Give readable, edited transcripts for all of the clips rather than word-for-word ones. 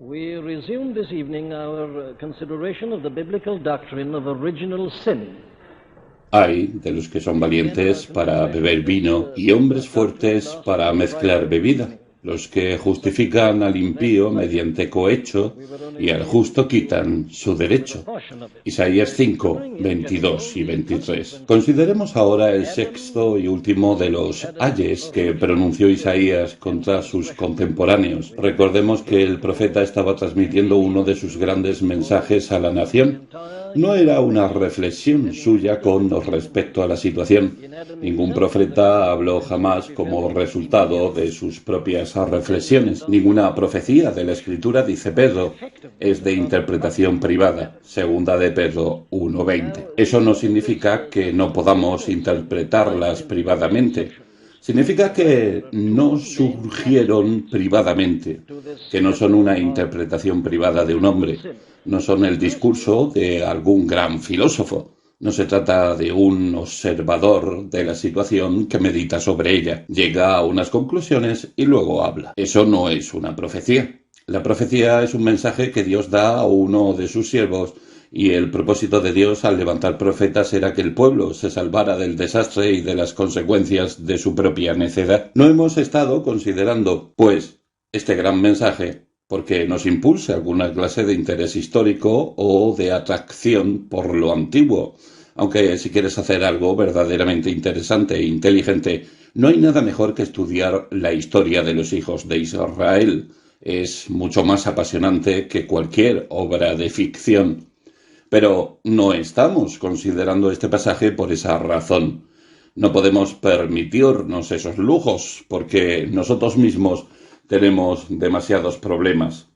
We resume this evening our consideration of the biblical doctrine of original sin. Hay de los que son valientes para beber vino y hombres fuertes para mezclar bebida, los que justifican al impío mediante cohecho y al justo quitan su derecho. Isaías 5, 22 y 23. Consideremos ahora el sexto y último de los ayes que pronunció Isaías contra sus contemporáneos. Recordemos que el profeta estaba transmitiendo uno de sus grandes mensajes a la nación. No era una reflexión suya con respecto a la situación. Ningún profeta habló jamás como resultado de sus propias reflexiones. Ninguna profecía de la Escritura, dice Pedro, es de interpretación privada. Segunda de Pedro 1:20. Eso no significa que no podamos interpretarlas privadamente. Significa que no surgieron privadamente, que no son una interpretación privada de un hombre, no son el discurso de algún gran filósofo. No se trata de un observador de la situación que medita sobre ella, llega a unas conclusiones y luego habla. Eso no es una profecía. La profecía es un mensaje que Dios da a uno de sus siervos, y el propósito de Dios al levantar profetas era que el pueblo se salvara del desastre y de las consecuencias de su propia necedad. No hemos estado considerando, pues, este gran mensaje porque nos impulsa alguna clase de interés histórico o de atracción por lo antiguo. Aunque si quieres hacer algo verdaderamente interesante e inteligente, no hay nada mejor que estudiar la historia de los hijos de Israel. Es mucho más apasionante que cualquier obra de ficción. Pero no estamos considerando este pasaje por esa razón. No podemos permitirnos esos lujos porque nosotros mismos tenemos demasiados problemas.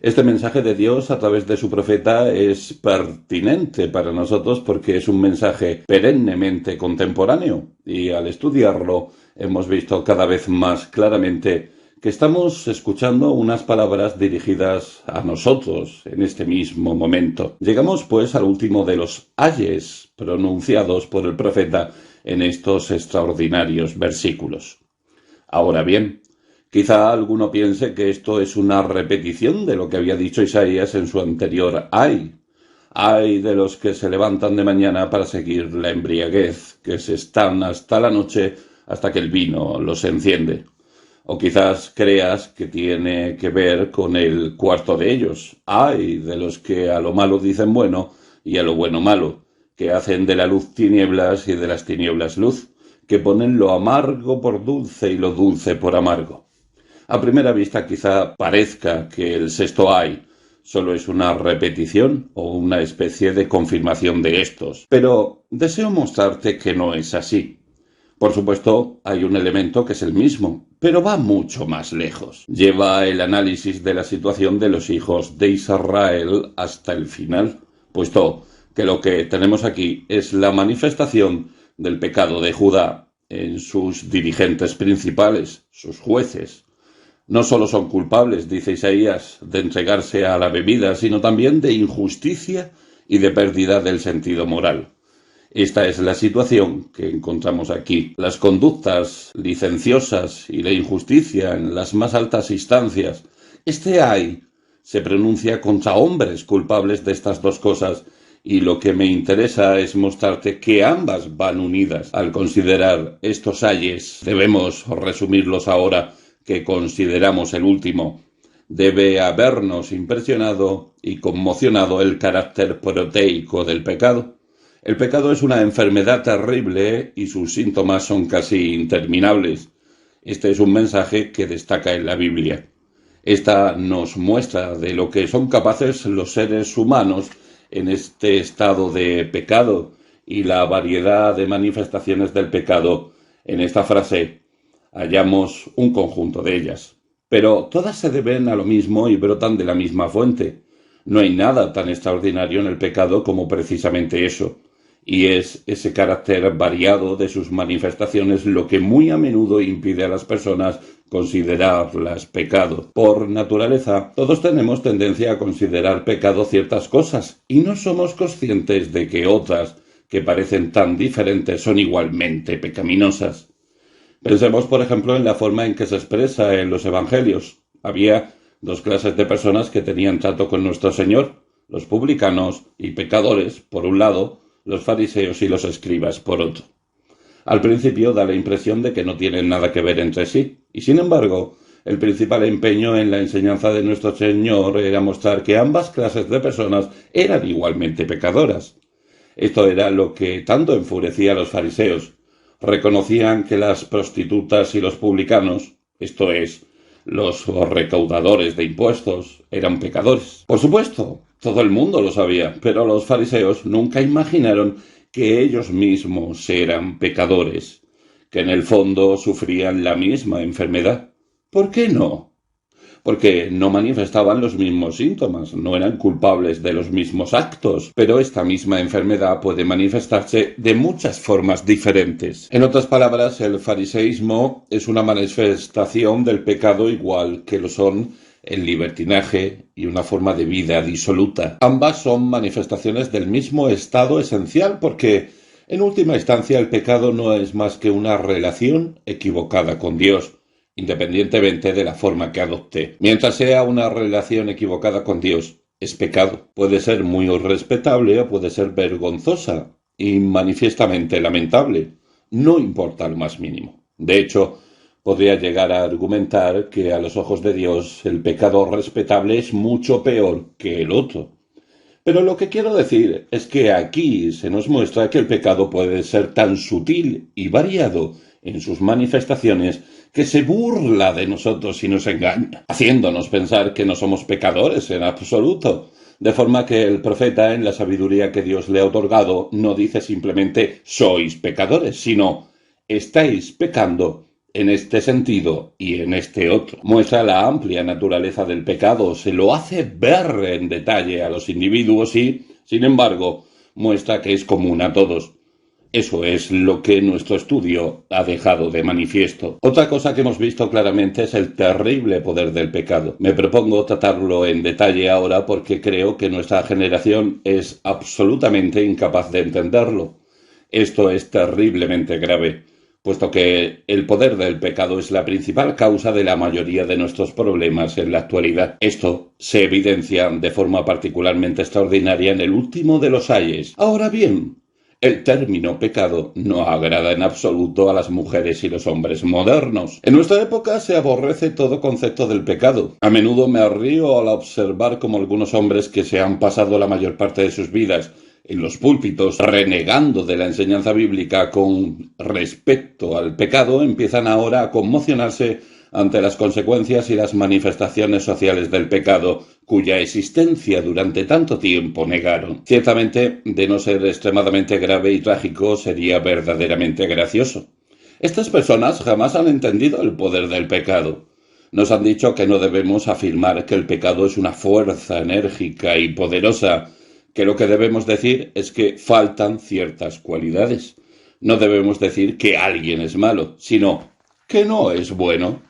Este mensaje de Dios a través de su profeta es pertinente para nosotros porque es un mensaje perennemente contemporáneo y al estudiarlo hemos visto cada vez más claramente que estamos escuchando unas palabras dirigidas a nosotros en este mismo momento. Llegamos pues al último de los ayes pronunciados por el profeta en estos extraordinarios versículos. Ahora bien, quizá alguno piense que esto es una repetición de lo que había dicho Isaías en su anterior ay. Ay de los que se levantan de mañana para seguir la embriaguez, que se están hasta la noche hasta que el vino los enciende. O quizás creas que tiene que ver con el cuarto de ellos. Ay de los que a lo malo dicen bueno y a lo bueno malo, que hacen de la luz tinieblas y de las tinieblas luz, que ponen lo amargo por dulce y lo dulce por amargo. A primera vista quizá parezca que el sexto ay solo es una repetición o una especie de confirmación de estos, pero deseo mostrarte que no es así. Por supuesto, hay un elemento que es el mismo, pero va mucho más lejos. Lleva el análisis de la situación de los hijos de Israel hasta el final, puesto que lo que tenemos aquí es la manifestación del pecado de Judá en sus dirigentes principales, sus jueces. No solo son culpables, dice Isaías, de entregarse a la bebida, sino también de injusticia y de pérdida del sentido moral. Esta es la situación que encontramos aquí. Las conductas licenciosas y la injusticia en las más altas instancias. Este ay se pronuncia contra hombres culpables de estas dos cosas, y lo que me interesa es mostrarte que ambas van unidas. Al considerar estos ayes, debemos resumirlos ahora que consideramos el último. Debe habernos impresionado y conmocionado el carácter proteico del pecado. El pecado es una enfermedad terrible y sus síntomas son casi interminables. Este es un mensaje que destaca en la Biblia. Esta nos muestra de lo que son capaces los seres humanos en este estado de pecado y la variedad de manifestaciones del pecado. En esta frase hallamos un conjunto de ellas. Pero todas se deben a lo mismo y brotan de la misma fuente. No hay nada tan extraordinario en el pecado como precisamente eso. Y es ese carácter variado de sus manifestaciones lo que muy a menudo impide a las personas considerarlas pecado. Por naturaleza, todos tenemos tendencia a considerar pecado ciertas cosas y no somos conscientes de que otras, que parecen tan diferentes, son igualmente pecaminosas. Pensemos, por ejemplo, en la forma en que se expresa en los evangelios. Había dos clases de personas que tenían trato con nuestro Señor, los publicanos y pecadores, por un lado, los fariseos y los escribas, por otro. Al principio da la impresión de que no tienen nada que ver entre sí, y sin embargo, el principal empeño en la enseñanza de nuestro Señor era mostrar que ambas clases de personas eran igualmente pecadoras. Esto era lo que tanto enfurecía a los fariseos. Reconocían que las prostitutas y los publicanos, esto es, los recaudadores de impuestos, eran pecadores. Por supuesto, todo el mundo lo sabía, pero los fariseos nunca imaginaron que ellos mismos eran pecadores, que en el fondo sufrían la misma enfermedad. ¿Por qué no? Porque no manifestaban los mismos síntomas, no eran culpables de los mismos actos, pero esta misma enfermedad puede manifestarse de muchas formas diferentes. En otras palabras, el fariseísmo es una manifestación del pecado igual que lo son el libertinaje y una forma de vida disoluta. Ambas son manifestaciones del mismo estado esencial porque, en última instancia, el pecado no es más que una relación equivocada con Dios, independientemente de la forma que adopte. Mientras sea una relación equivocada con Dios, es pecado. Puede ser muy respetable o puede ser vergonzosa y manifiestamente lamentable. No importa lo más mínimo. De hecho, podría llegar a argumentar que a los ojos de Dios el pecado respetable es mucho peor que el otro. Pero lo que quiero decir es que aquí se nos muestra que el pecado puede ser tan sutil y variado en sus manifestaciones que se burla de nosotros y nos engaña, haciéndonos pensar que no somos pecadores en absoluto. De forma que el profeta, en la sabiduría que Dios le ha otorgado, no dice simplemente sois pecadores, sino estáis pecando en este sentido y en este otro. Muestra la amplia naturaleza del pecado, se lo hace ver en detalle a los individuos y, sin embargo, muestra que es común a todos. Eso es lo que nuestro estudio ha dejado de manifiesto. Otra cosa que hemos visto claramente es el terrible poder del pecado. Me propongo tratarlo en detalle ahora porque creo que nuestra generación es absolutamente incapaz de entenderlo. Esto es terriblemente grave, puesto que el poder del pecado es la principal causa de la mayoría de nuestros problemas en la actualidad. Esto se evidencia de forma particularmente extraordinaria en el último de los ayes. Ahora bien, el término pecado no agrada en absoluto a las mujeres y los hombres modernos. En nuestra época se aborrece todo concepto del pecado. A menudo me río al observar cómo algunos hombres que se han pasado la mayor parte de sus vidas en los púlpitos renegando de la enseñanza bíblica con respecto al pecado empiezan ahora a conmocionarse ante las consecuencias y las manifestaciones sociales del pecado, cuya existencia durante tanto tiempo negaron. Ciertamente, de no ser extremadamente grave y trágico, sería verdaderamente gracioso. Estas personas jamás han entendido el poder del pecado. Nos han dicho que no debemos afirmar que el pecado es una fuerza enérgica y poderosa, que lo que debemos decir es que faltan ciertas cualidades. No debemos decir que alguien es malo, sino que no es bueno.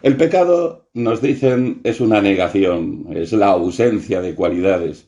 El pecado, nos dicen, es una negación, es la ausencia de cualidades.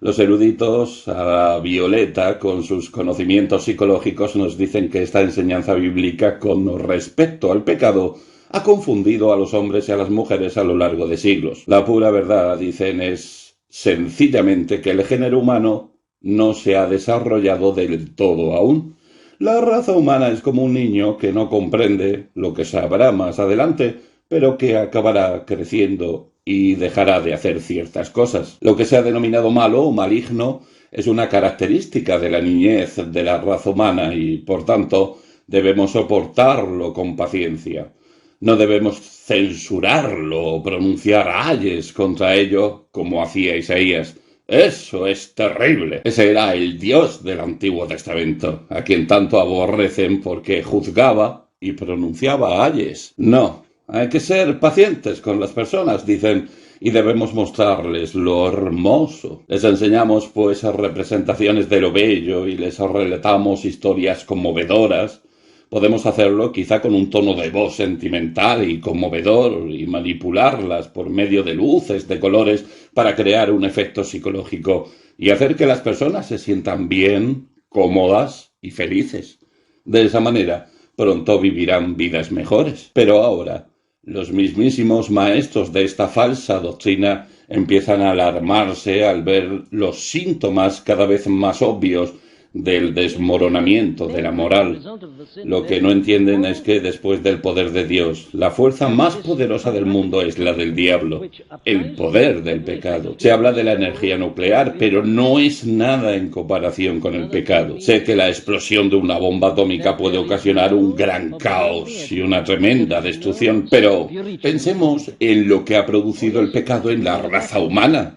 Los eruditos a violeta, con sus conocimientos psicológicos, nos dicen que esta enseñanza bíblica con respecto al pecado ha confundido a los hombres y a las mujeres a lo largo de siglos. La pura verdad, dicen, es sencillamente que el género humano no se ha desarrollado del todo aún. La raza humana es como un niño que no comprende lo que sabrá más adelante, pero que acabará creciendo y dejará de hacer ciertas cosas. Lo que se ha denominado malo o maligno es una característica de la niñez de la raza humana y, por tanto, debemos soportarlo con paciencia. No debemos censurarlo o pronunciar ayes contra ello como hacía Isaías. Eso es terrible. Ese era el Dios del Antiguo Testamento, a quien tanto aborrecen porque juzgaba y pronunciaba ayes. No. Hay que ser pacientes con las personas, dicen, y debemos mostrarles lo hermoso. Les enseñamos, pues, representaciones de lo bello y les relatamos historias conmovedoras. Podemos hacerlo quizá con un tono de voz sentimental y conmovedor y manipularlas por medio de luces, de colores, para crear un efecto psicológico y hacer que las personas se sientan bien, cómodas y felices. De esa manera, pronto vivirán vidas mejores. Pero ahora, Los mismísimos maestros de esta falsa doctrina empiezan a alarmarse al ver los síntomas cada vez más obvios del desmoronamiento de la moral. Lo que no entienden es que después del poder de Dios, la fuerza más poderosa del mundo es la del diablo, el poder del pecado. Se habla de la energía nuclear, pero no es nada en comparación con el pecado. Sé que la explosión de una bomba atómica puede ocasionar un gran caos y una tremenda destrucción, pero pensemos en lo que ha producido el pecado en la raza humana.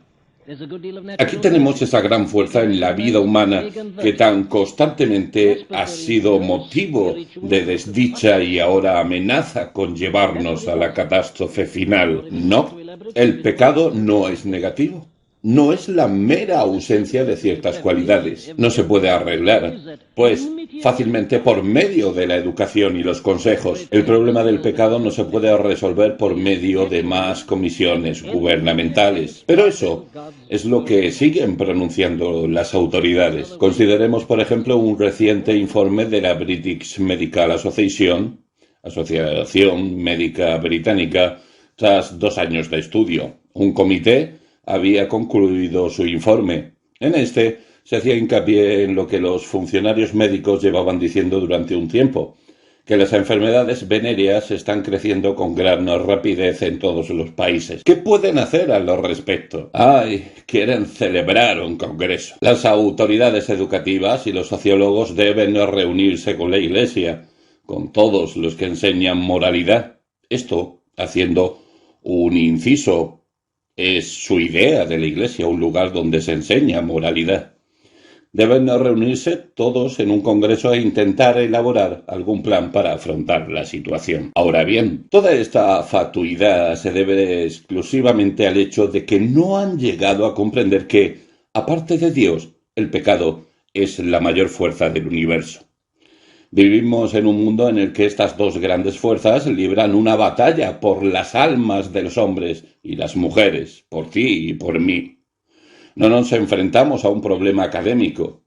Aquí tenemos esa gran fuerza en la vida humana que tan constantemente ha sido motivo de desdicha y ahora amenaza con llevarnos a la catástrofe final. No, el pecado no es negativo. No es la mera ausencia de ciertas cualidades. No se puede arreglar, pues fácilmente por medio de la educación y los consejos. El problema del pecado no se puede resolver por medio de más comisiones gubernamentales. Pero eso es lo que siguen pronunciando las autoridades. Consideremos, por ejemplo, un reciente informe de la British Medical Association, Asociación Médica Británica, tras 2 años de estudio. Un comité había concluido su informe. En este se hacía hincapié en lo que los funcionarios médicos llevaban diciendo durante un tiempo, que las enfermedades venéreas están creciendo con gran rapidez en todos los países. ¿Qué pueden hacer al respecto? Quieren celebrar un congreso. Las autoridades educativas y los sociólogos deben reunirse con la Iglesia, con todos los que enseñan moralidad. Esto haciendo un inciso. Es su idea de la Iglesia, un lugar donde se enseña moralidad. Deben reunirse todos en un congreso e intentar elaborar algún plan para afrontar la situación. Ahora bien, toda esta fatuidad se debe exclusivamente al hecho de que no han llegado a comprender que, aparte de Dios, el pecado es la mayor fuerza del universo. Vivimos en un mundo en el que estas dos grandes fuerzas libran una batalla por las almas de los hombres y las mujeres, por ti y por mí. No nos enfrentamos a un problema académico.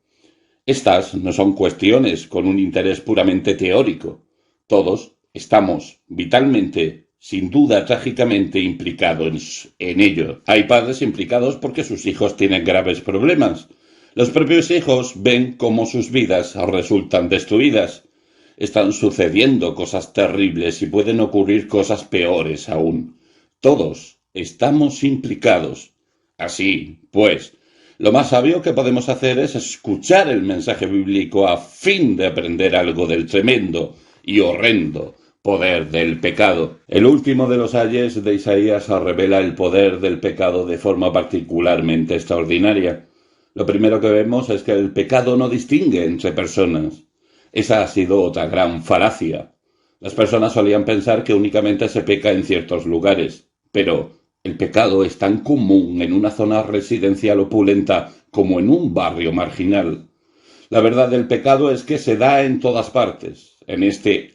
Estas no son cuestiones con un interés puramente teórico. Todos estamos vitalmente, sin duda trágicamente implicados en ello. Hay padres implicados porque sus hijos tienen graves problemas. Los propios hijos ven cómo sus vidas resultan destruidas. Están sucediendo cosas terribles y pueden ocurrir cosas peores aún. Todos estamos implicados. Así, pues, lo más sabio que podemos hacer es escuchar el mensaje bíblico a fin de aprender algo del tremendo y horrendo poder del pecado. El último de los ayes de Isaías revela el poder del pecado de forma particularmente extraordinaria. Lo primero que vemos es que el pecado no distingue entre personas. Esa ha sido otra gran falacia. Las personas solían pensar que únicamente se peca en ciertos lugares, pero el pecado es tan común en una zona residencial opulenta como en un barrio marginal. La verdad del pecado es que se da en todas partes. En este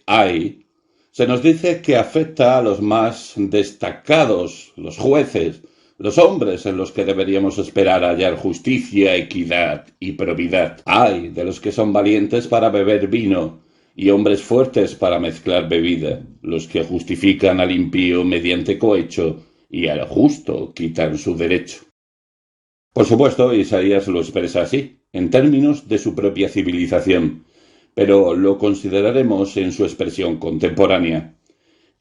se nos dice que afecta a los más destacados, los jueces, los hombres en los que deberíamos esperar hallar justicia, equidad y probidad. Ay de los que son valientes para beber vino y hombres fuertes para mezclar bebida, los que justifican al impío mediante cohecho y al justo quitan su derecho. Por supuesto, Isaías lo expresa así, en términos de su propia civilización, pero lo consideraremos en su expresión contemporánea.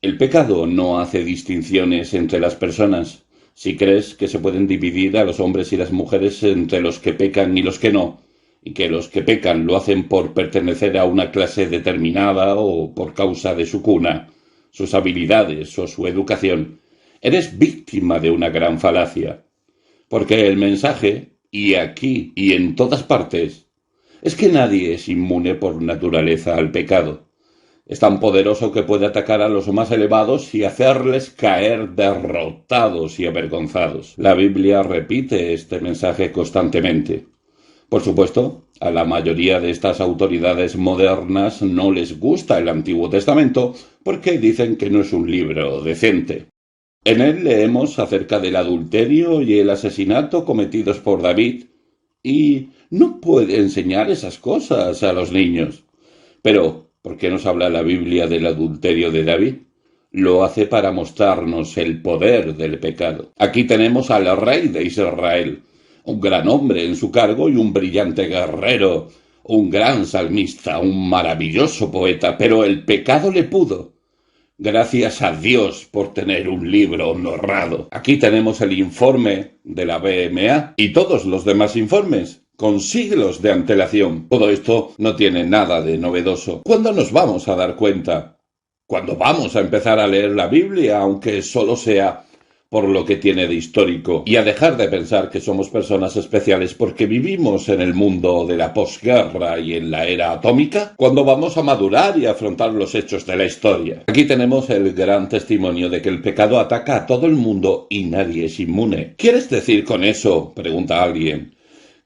El pecado no hace distinciones entre las personas. Si crees que se pueden dividir a los hombres y las mujeres entre los que pecan y los que no, y que los que pecan lo hacen por pertenecer a una clase determinada o por causa de su cuna, sus habilidades o su educación, eres víctima de una gran falacia. Porque el mensaje, y aquí y en todas partes, es que nadie es inmune por naturaleza al pecado. Es tan poderoso que puede atacar a los más elevados y hacerles caer derrotados y avergonzados. La Biblia repite este mensaje constantemente. Por supuesto, a la mayoría de estas autoridades modernas no les gusta el Antiguo Testamento porque dicen que no es un libro decente. En él leemos acerca del adulterio y el asesinato cometidos por David, y no puede enseñar esas cosas a los niños. Pero ¿por qué nos habla la Biblia del adulterio de David? Lo hace para mostrarnos el poder del pecado. Aquí tenemos al rey de Israel, un gran hombre en su cargo y un brillante guerrero, un gran salmista, un maravilloso poeta, pero el pecado le pudo. Gracias a Dios por tener un libro honrado. Aquí tenemos el informe de la BMA y todos los demás informes, con siglos de antelación. Todo esto no tiene nada de novedoso. ¿Cuándo nos vamos a dar cuenta? Cuando vamos a empezar a leer la Biblia, aunque solo sea por lo que tiene de histórico, y a dejar de pensar que somos personas especiales porque vivimos en el mundo de la posguerra y en la era atómica, cuando vamos a madurar y a afrontar los hechos de la historia. Aquí tenemos el gran testimonio de que el pecado ataca a todo el mundo y nadie es inmune. ¿Quieres decir con eso, pregunta alguien,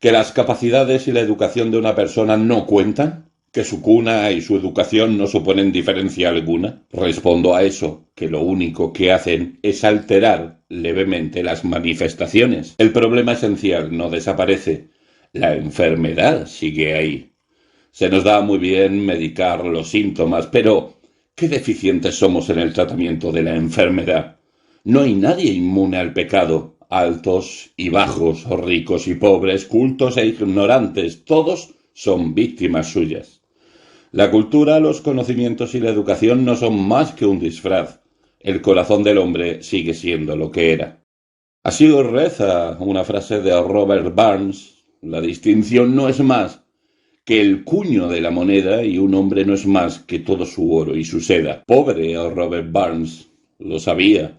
que las capacidades y la educación de una persona no cuentan? ¿Que su cuna y su educación no suponen diferencia alguna? Respondo a eso, que lo único que hacen es alterar levemente las manifestaciones. El problema esencial no desaparece. La enfermedad sigue ahí. Se nos da muy bien medicar los síntomas, pero ¿qué deficientes somos en el tratamiento de la enfermedad? No hay nadie inmune al pecado. Altos y bajos, ricos y pobres, cultos e ignorantes, todos son víctimas suyas. La cultura, los conocimientos y la educación no son más que un disfraz. El corazón del hombre sigue siendo lo que era. Así reza una frase de Robert Burns: la distinción no es más que el cuño de la moneda y un hombre no es más que todo su oro y su seda. Pobre Robert Burns, lo sabía.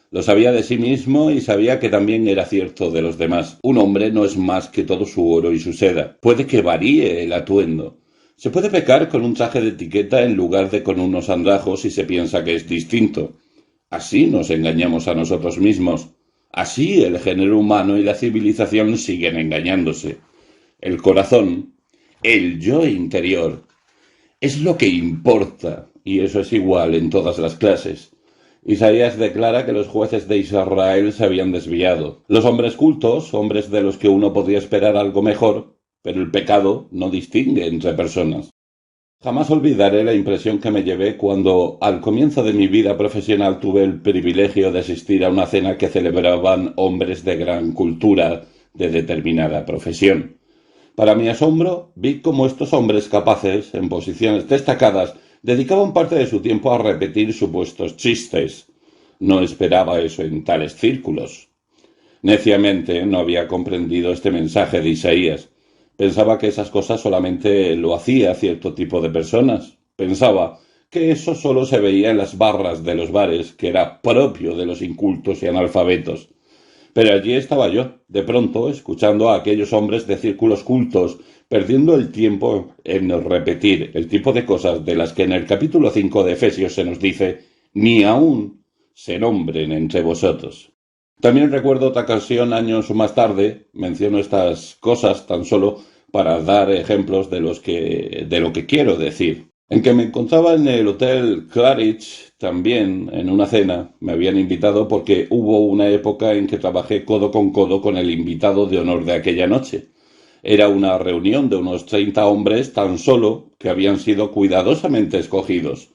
Lo sabía de sí mismo y sabía que también era cierto de los demás. Un hombre no es más que todo su oro y su seda. Puede que varíe el atuendo. Se puede pecar con un traje de etiqueta en lugar de con unos andrajos si se piensa que es distinto. Así nos engañamos a nosotros mismos. Así el género humano y la civilización siguen engañándose. El corazón, el yo interior, es lo que importa, y eso es igual en todas las clases. Isaías declara que los jueces de Israel se habían desviado. Los hombres cultos, hombres de los que uno podía esperar algo mejor, pero el pecado no distingue entre personas. Jamás olvidaré la impresión que me llevé cuando, al comienzo de mi vida profesional, tuve el privilegio de asistir a una cena que celebraban hombres de gran cultura de determinada profesión. Para mi asombro, vi cómo estos hombres capaces, en posiciones destacadas, dedicaban parte de su tiempo a repetir supuestos chistes. No esperaba eso en tales círculos. Neciamente no había comprendido este mensaje de Isaías. Pensaba que esas cosas solamente lo hacía cierto tipo de personas. Pensaba que eso solo se veía en las barras de los bares, que era propio de los incultos y analfabetos. Pero allí estaba yo, de pronto, escuchando a aquellos hombres de círculos cultos, perdiendo el tiempo en repetir el tipo de cosas de las que en el capítulo 5 de Efesios se nos dice: ni aún se nombren entre vosotros. También recuerdo otra ocasión, años más tarde, menciono estas cosas tan solo para dar ejemplos de lo que quiero decir. En que me encontraba en el Hotel Claridge, también en una cena, me habían invitado porque hubo una época en que trabajé codo con el invitado de honor de aquella noche. Era una reunión de unos 30 hombres tan solo que habían sido cuidadosamente escogidos.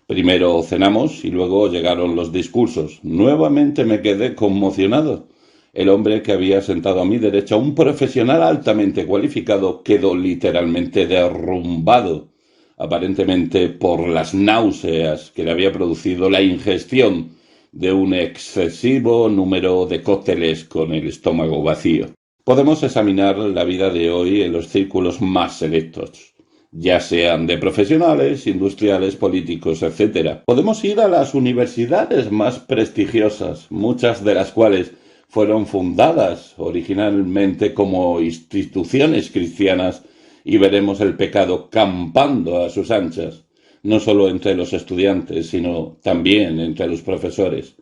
Primero cenamos y luego llegaron los discursos. Nuevamente me quedé conmocionado. El hombre que había sentado a mi derecha, un profesional altamente cualificado, quedó literalmente derrumbado, aparentemente por las náuseas que le había producido la ingestión de un excesivo número de cócteles con el estómago vacío. Podemos examinar la vida de hoy en los círculos más selectos, ya sean de profesionales, industriales, políticos, etc. Podemos ir a las universidades más prestigiosas, muchas de las cuales fueron fundadas originalmente como instituciones cristianas, y veremos el pecado campando a sus anchas, no solo entre los estudiantes, sino también entre los profesores.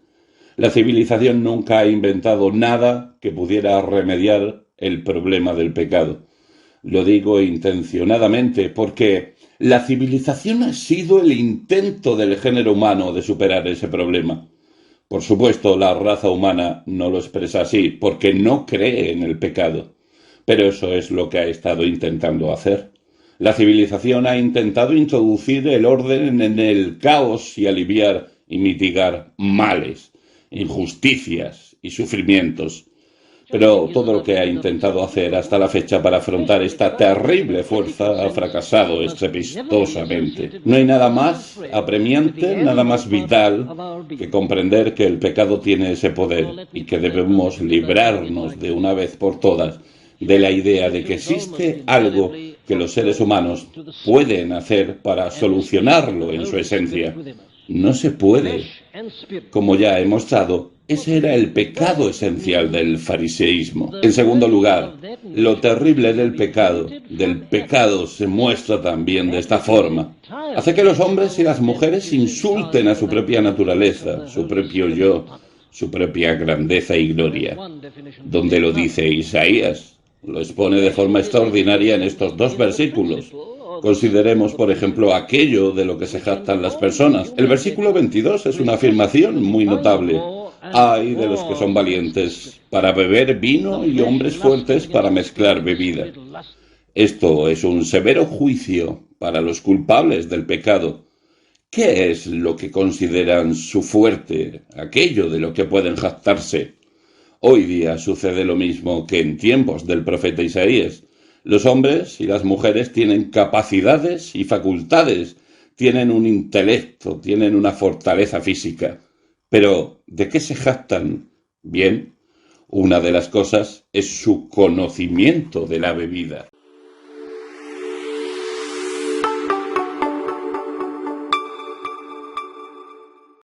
La civilización nunca ha inventado nada que pudiera remediar el problema del pecado. Lo digo intencionadamente porque la civilización ha sido el intento del género humano de superar ese problema. Por supuesto, la raza humana no lo expresa así porque no cree en el pecado, pero eso es lo que ha estado intentando hacer. La civilización ha intentado introducir el orden en el caos y aliviar y mitigar males, injusticias y sufrimientos. Pero todo lo que ha intentado hacer hasta la fecha para afrontar esta terrible fuerza ha fracasado estrepitosamente. No hay nada más apremiante, nada más vital que comprender que el pecado tiene ese poder y que debemos librarnos de una vez por todas de la idea de que existe algo que los seres humanos pueden hacer para solucionarlo en su esencia. No se puede. Como ya he mostrado, ese era el pecado esencial del fariseísmo. En segundo lugar, lo terrible del pecado se muestra también de esta forma. Hace que los hombres y las mujeres insulten a su propia naturaleza, su propio yo, su propia grandeza y gloria. Donde lo dice Isaías, lo expone de forma extraordinaria en estos 2 versículos. Consideremos, por ejemplo, aquello de lo que se jactan las personas. El versículo 22 es una afirmación muy notable. Ay de los que son valientes para beber vino y hombres fuertes para mezclar bebida. Esto es un severo juicio para los culpables del pecado. ¿Qué es lo que consideran su fuerte, aquello de lo que pueden jactarse? Hoy día sucede lo mismo que en tiempos del profeta Isaías. Los hombres y las mujeres tienen capacidades y facultades, tienen un intelecto, tienen una fortaleza física. Pero, ¿de qué se jactan? Bien, una de las cosas es su conocimiento de la bebida.